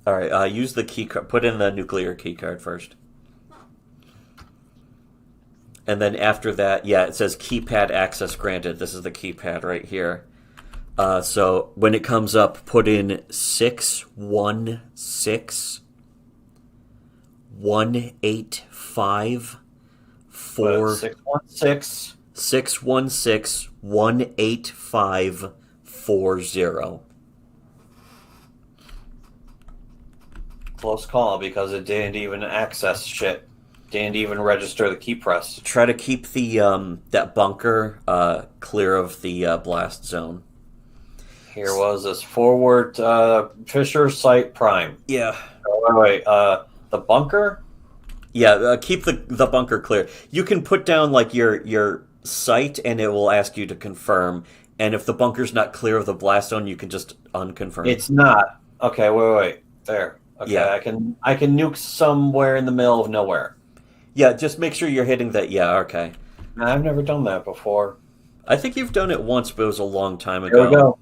All right, use the key card. Put in the nuclear key card first. And then after that, yeah, it says keypad access granted. This is the keypad right here. So when it comes up, put in 616 185 616 616 18540. Close call because it didn't even access shit. Didn't even register the key press. Try to keep the that bunker clear of the blast zone. Here was this forward Fisher Site Prime. Yeah. Wait. The bunker? Yeah, keep the bunker clear. You can put down like your site, and it will ask you to confirm. And if the bunker's not clear of the blast zone, you can just unconfirm. It's not. Okay, wait. There. Okay, yeah. I can nuke somewhere in the middle of nowhere. Yeah, just make sure you're hitting that. Yeah, okay. I've never done that before. I think you've done it once, but it was a long time ago. There we go.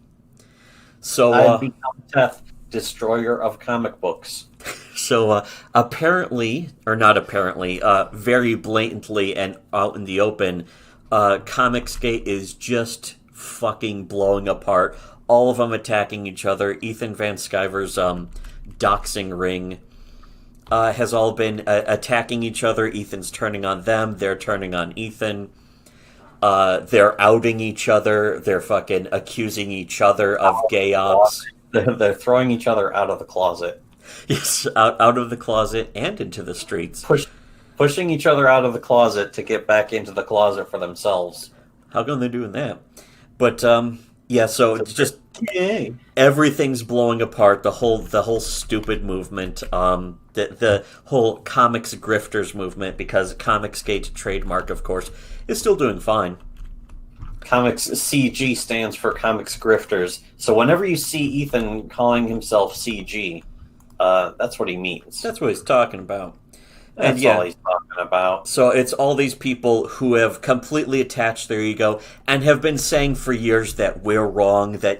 So I've become Teth, destroyer of comic books. So apparently, or not apparently, very blatantly and out in the open, Comicsgate is just fucking blowing apart. All of them attacking each other. Ethan Van Sciver's doxing ring has all been attacking each other. Ethan's turning on them. They're turning on Ethan. They're outing each other. They're fucking accusing each other of gay ops. They're throwing each other out of the closet. Yes, out of the closet and into the streets. Pushing each other out of the closet to get back into the closet for themselves. How come they're doing that? But yeah, so it's just everything's blowing apart. The whole stupid movement. The whole comics grifters movement, because Comicsgate trademark, of course, is still doing fine. Comics CG stands for Comics Grifters. So whenever you see Ethan calling himself CG, that's what he means. That's what he's talking about. That's all he's talking about. So it's all these people who have completely attached their ego and have been saying for years that we're wrong, that,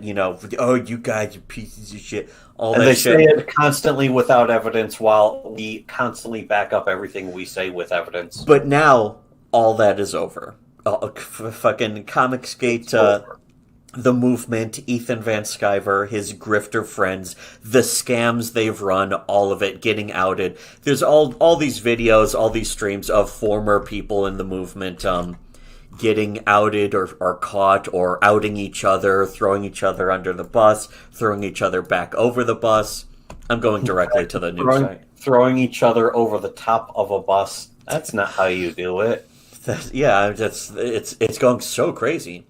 oh, you guys are pieces of shit. And they say it constantly without evidence, while we constantly back up everything we say with evidence. But now all that is over. Fucking Comicsgate, the movement, Ethan Van Sciver, his grifter friends, the scams they've run, all of it getting outed. There's all these videos, all these streams of former people in the movement getting outed or caught or outing each other, throwing each other under the bus, throwing each other back over the bus. I'm going directly to the news site. Throwing each other over the top of a bus. That's not how you do it. It's going so crazy.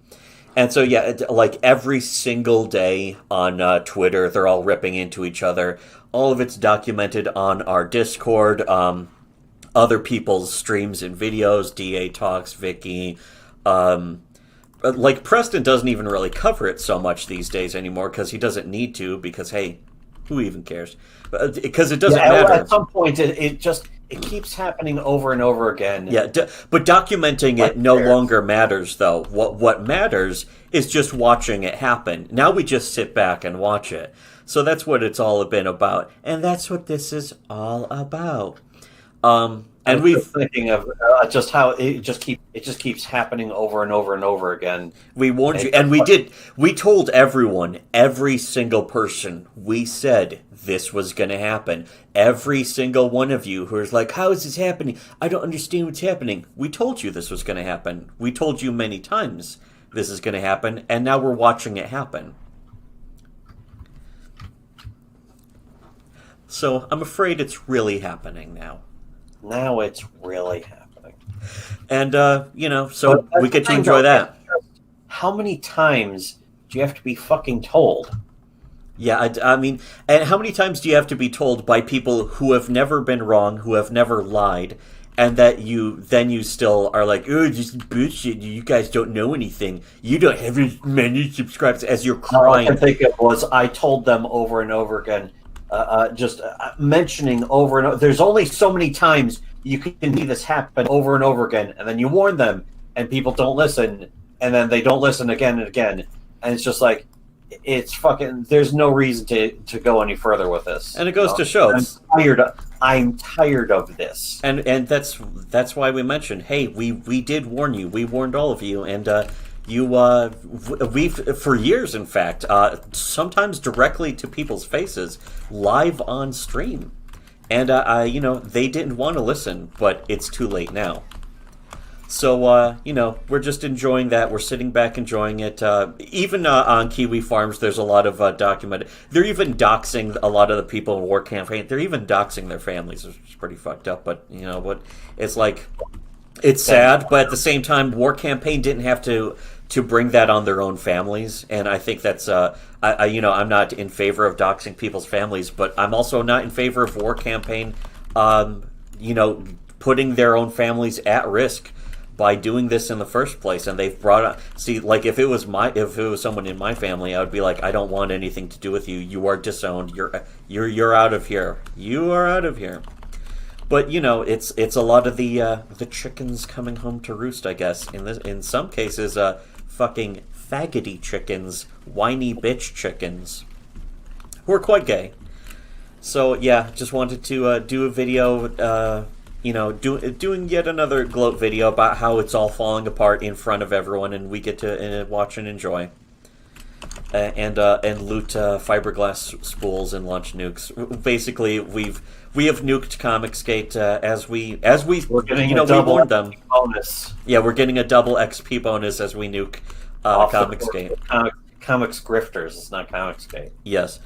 And so, yeah, like every single day on Twitter, they're all ripping into each other. All of it's documented on our Discord, other people's streams and videos, DA Talks, Vicky. Like, Preston doesn't even really cover it so much these days anymore because he doesn't need to, because, hey, who even cares? Because it doesn't matter. At some point, it keeps happening over and over again. Yeah, but documenting it no longer matters, though. What matters is just watching it happen. Now we just sit back and watch it. So that's what it's all been about, and that's what this is all about. And we've thinking of just how it just keeps happening over and over and over again. We warned you, and we told everyone, every single person, we said this was going to happen. Every single one of you who is like, how is this happening? I don't understand what's happening. We told you this was going to happen. We told you many times this is going to happen, and now we're watching it happen. So I'm afraid it's really happening now. Now it's really happening. And, so we get to enjoy that. How many times do you have to be fucking told? Yeah, I mean, and how many times do you have to be told by people who have never been wrong, who have never lied, and that you still are like, oh, just bullshit, you guys don't know anything. You don't have as many subscribers, as you're crying. All I can think of was I told them over and over again, just mentioning over and over. There's only so many times you can see this happen over and over again, and then you warn them, and people don't listen, and then they don't listen again and again, and it's just like, it's fucking. There's no reason to go any further with this. And it goes to show, I'm tired of this. and that's why we mentioned, hey, we did warn you. We warned all of you, and we've for years, in fact, sometimes directly to people's faces, live on stream, and they didn't want to listen, but it's too late now. So, we're just enjoying that. We're sitting back enjoying it. Even on Kiwi Farms, there's a lot of documented. They're even doxing a lot of the people in War Campaign. They're even doxing their families, which is pretty fucked up. But, you know what? It's like, it's sad, but at the same time, War Campaign didn't have to bring that on their own families. And I think that's, I'm not in favor of doxing people's families, but I'm also not in favor of War Campaign, putting their own families at risk by doing this in the first place. And they've brought up, see, like, if it was someone in my family, I would be like, I don't want anything to do with you. You are disowned. You're out of here. You are out of here. But it's a lot of the chickens coming home to roost, I guess. In some cases, fucking faggoty chickens, whiny bitch chickens, who are quite gay. So yeah, just wanted to do a video. Doing yet another gloat video about how it's all falling apart in front of everyone, and we get to watch and enjoy, and loot fiberglass spools and launch nukes. Basically, we have nuked Comicsgate as we we warned them. Bonus. Yeah, we're getting a double XP bonus as we nuke Comicsgate. Comics grifters. It's not Comicsgate. Yes.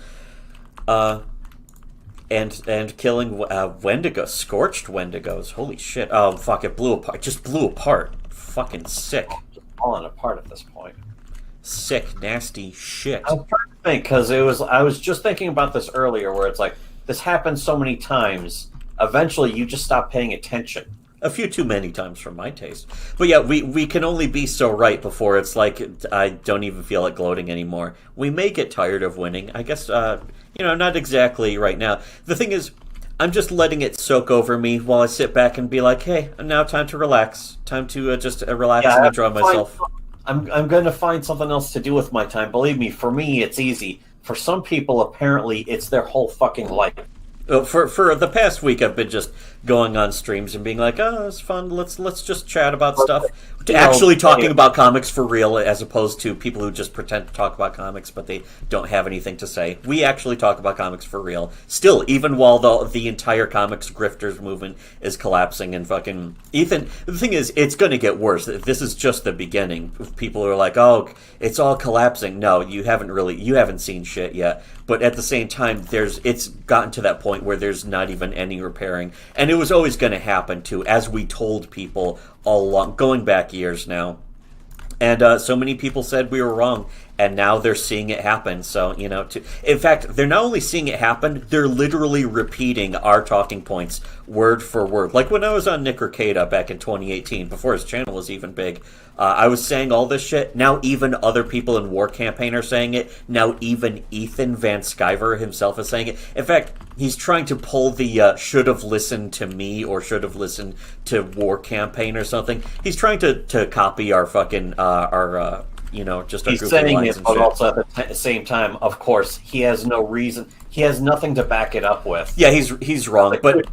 And killing Wendigo, scorched Wendigos. Holy shit! Oh fuck! It blew apart. Just blew apart. Fucking sick. Just falling apart at this point. Sick, nasty shit. I was trying to think because I was just thinking about this earlier, where it's like this happens so many times. Eventually, you just stop paying attention. A few too many times for my taste. But yeah, we can only be so right before it's like I don't even feel like gloating anymore. We may get tired of winning. I guess, not exactly right now. The thing is, I'm just letting it soak over me while I sit back and be like, hey, now time to relax. Time to just relax and enjoy myself. I'm going to find something else to do with my time. Believe me, for me, it's easy. For some people, apparently, it's their whole fucking life. For the past week, I've been just going on streams and being like, oh, it's fun. Let's just chat about stuff. Actually talking about comics for real, as opposed to people who just pretend to talk about comics, but they don't have anything to say. We actually talk about comics for real. Still, even while the entire comics grifters movement is collapsing and fucking... Ethan, the thing is, it's going to get worse. This is just the beginning. People are like, oh, it's all collapsing. No, you haven't seen shit yet. But at the same time, it's gotten to that point where there's not even any repairing. And it was always going to happen, too, as we told people all along, going back years now. And so many people said we were wrong, and now they're seeing it happen. So, in fact, they're not only seeing it happen, they're literally repeating our talking points word for word. Like when I was on Nick Arcada back in 2018, before his channel was even big, I was saying all this shit. Now even other people in War Campaign are saying it. Now even Ethan Van Sciver himself is saying it. In fact, he's trying to pull the should have listened to me or should have listened to War Campaign or something. He's trying to copy our fucking, just our He's group saying lines it, and but shit. also at the same time, of course, he has no reason. He has nothing to back it up with. Yeah, he's wrong. But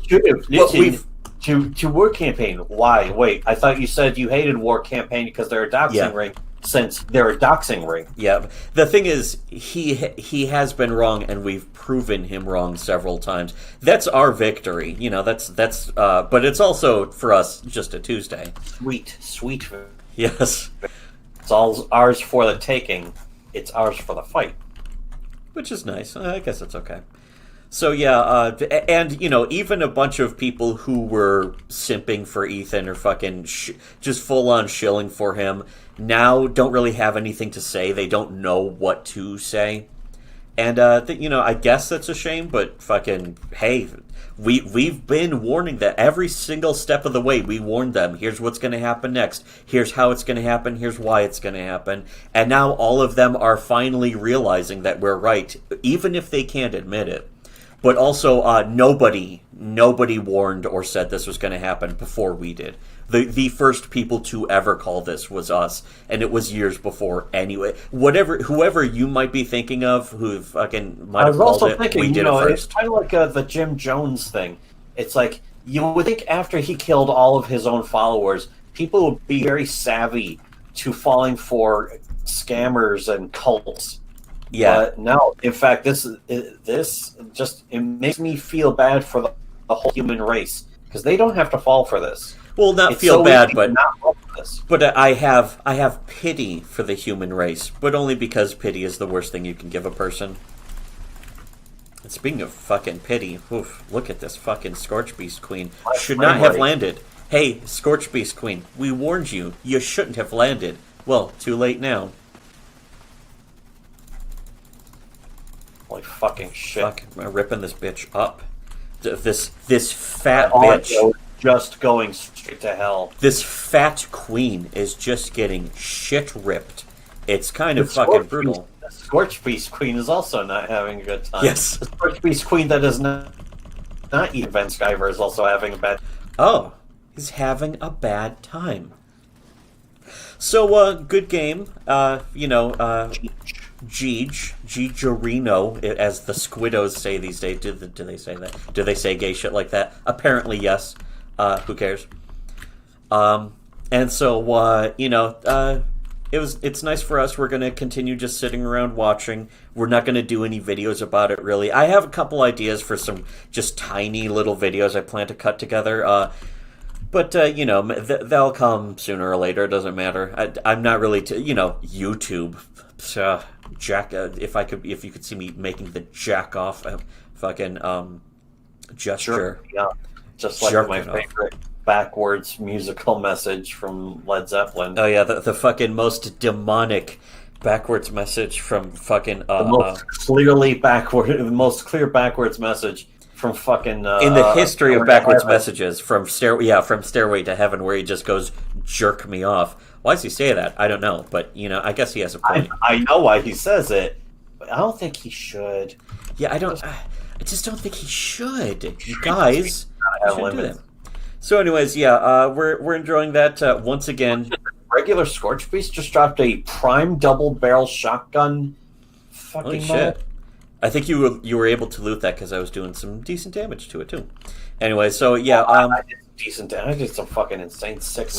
to War Campaign, why? Wait, I thought you said you hated War Campaign because they're a doxing ring. Since they're a doxing ring. Yeah, the thing is, he has been wrong, and we've proven him wrong several times. That's our victory, that's. But it's also for us just a Tuesday. Sweet. Yes, it's all ours for the taking. It's ours for the fight. Which is nice. I guess it's okay. So yeah, and even a bunch of people who were simping for Ethan or fucking just full on shilling for him now don't really have anything to say. They don't know what to say, and I guess that's a shame. But fucking hey, we've been warning that every single step of the way. We warned them. Here's what's going to happen next. Here's how it's going to happen. Here's why it's going to happen. And now all of them are finally realizing that we're right, even if they can't admit it. But also, nobody warned or said this was going to happen before we did. The first people to ever call this was us, and it was years before anyway. Whoever you might be thinking of, who fucking might have called it, we did it first. It's kind of like the Jim Jones thing. It's like, you would think after he killed all of his own followers, people would be very savvy to falling for scammers and cults. Yeah. But no, in fact, this just, it makes me feel bad for the whole human race, because they don't have to fall for this. Well, not It's feel so bad, easy but to not fall for this. but I have pity for the human race, but only because pity is the worst thing you can give a person. And speaking of fucking pity, oof, look at this fucking Scorch Beast Queen. Should not have landed. Hey, Scorch Beast Queen, we warned you. You shouldn't have landed. Well, too late now. Holy fucking shit! Fuck, I'm ripping this bitch up. This fat All I bitch. know is just going straight to hell. This fat queen is just getting shit ripped. It's kind of fucking brutal. The Scorch Beast Queen is also not having a good time. Yes. The Scorch Beast Queen that does not eat Ben Sciver is also having a bad. Oh, he's having a bad time. So, good game. Gigerino, as the Squiddos say these days. Do they say that? Do they say gay shit like that? Apparently, yes. Who cares? And so, it's nice for us. We're going to continue just sitting around watching. We're not going to do any videos about it, really. I have a couple ideas for some just tiny little videos I plan to cut together. But they'll come sooner or later. It doesn't matter. I'm not really, YouTube. If you could see me making the jack off fucking gesture. Sure. Yeah, just like my favorite backwards musical message from Led Zeppelin. Oh yeah, the fucking most demonic backwards message from fucking the most clear backwards message from fucking in the history of backwards messages, from Stairway to Heaven, where he just goes, "Jerk me off." Why does he say that? I don't know, but I guess he has a point. I know why he says it, but I don't think he should. Yeah, I just don't think he should. You guys shouldn't do that. So, anyways, we're enjoying that once again. Regular Scorch Beast just dropped a prime double barrel shotgun. Holy shit! I think you were able to loot that because I was doing some decent damage to it too. Anyway, so yeah, I did decent damage. I did some fucking insane sick.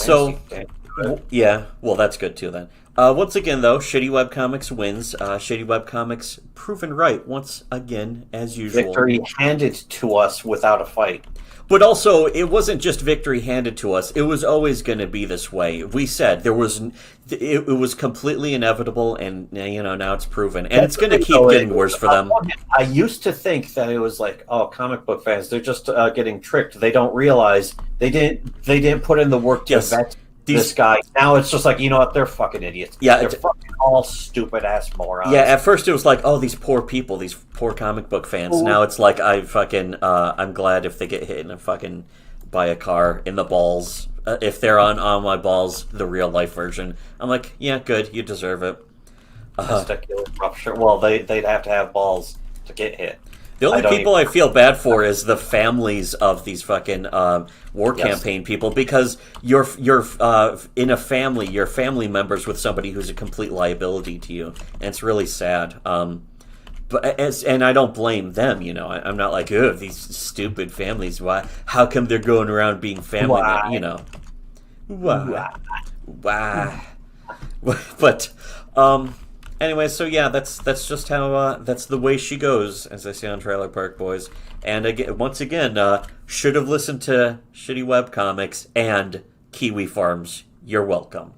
Well, that's good too then. Once again, though, Shitty Webcomics wins. Shitty Webcomics proven right once again, as usual. Victory handed to us without a fight. But also, it wasn't just victory handed to us. It was always going to be this way. We said it was completely inevitable, and now it's proven, and it's going to keep getting worse for them. I used to think that it was like, oh, comic book fans, they're just getting tricked. They don't realize they didn't put in the work to vet this guy. Now it's just like, you know what? They're fucking idiots. Yeah, they're fucking all stupid ass morons. Yeah, at first it was like, oh, these poor people, these poor comic book fans. Ooh. Now it's like, I'm glad if they get hit by a car in the balls. If they're on my balls, the real life version. I'm like, yeah, good, you deserve it. Testicular rupture. Well, they'd have to have balls to get hit. The only people I feel bad for is the families of these fucking war campaign people, because you're in a family, you're family members with somebody who's a complete liability to you, and it's really sad. And I don't blame them, I'm not like, oh, these stupid families. Why? How come they're going around being family? Why? But anyway, so yeah, that's just how that's the way she goes, as I say on Trailer Park Boys. And again, once again, should have listened to Shitty Webcomics and Kiwi Farms. You're welcome.